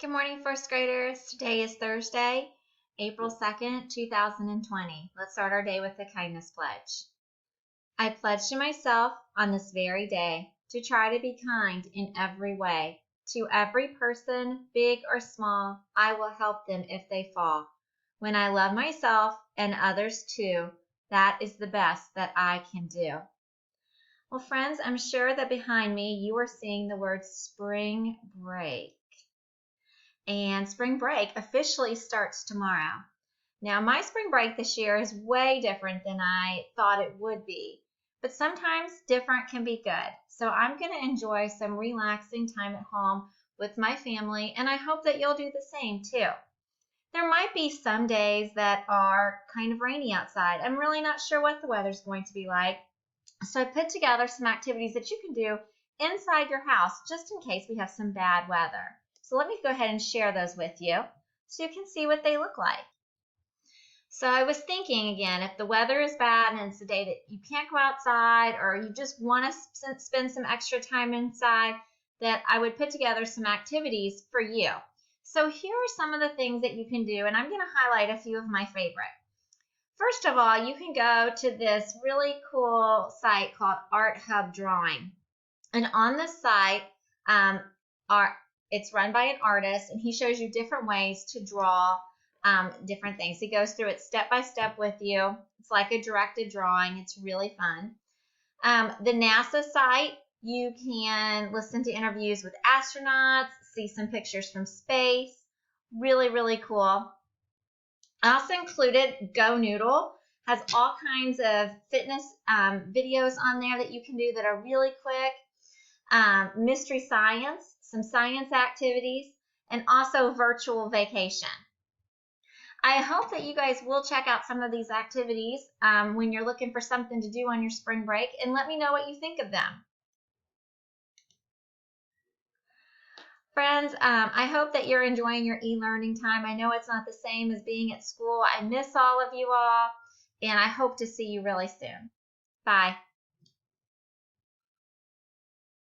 Good morning, first graders. Today is Thursday, April 2nd, 2020. Let's start our day with the kindness pledge. I pledge to myself on this very day to try to be kind in every way. To every person, big or small, I will help them if they fall. When I love myself and others too, that is the best that I can do. Well, friends, I'm sure that behind me you are seeing the word spring break. And spring break officially starts tomorrow. Now, my spring break this year is way different than I thought it would be, but sometimes different can be good. So I'm going to enjoy some relaxing time at home with my family, and I hope that you'll do the same too. There might be some days that are kind of rainy outside. I'm really not sure what the weather's going to be like. So I put together some activities that you can do inside your house just in case we have some bad weather. So let me go ahead and share those with you so you can see what they look like. So I was thinking again, if the weather is bad and it's a day that you can't go outside or you just want to spend some extra time inside, that I would put together some activities for you. So here are some of the things that you can do, and I'm going to highlight a few of my favorite. First of all, you can go to this really cool site called Art Hub Drawing. And on this site, it's run by an artist, and he shows you different ways to draw different things. He goes through it step by step with you. It's like a directed drawing. It's really fun. The NASA site, you can listen to interviews with astronauts, see some pictures from space. Really, really cool. I also included GoNoodle. Has all kinds of fitness videos on there that you can do that are really quick. Mystery Science, some science activities, and also virtual vacation. I hope that you guys will check out some of these activities when you're looking for something to do on your spring break, and let me know what you think of them. Friends, I hope that you're enjoying your e-learning time. I know it's not the same as being at school. I miss all of you all, and I hope to see you really soon. Bye.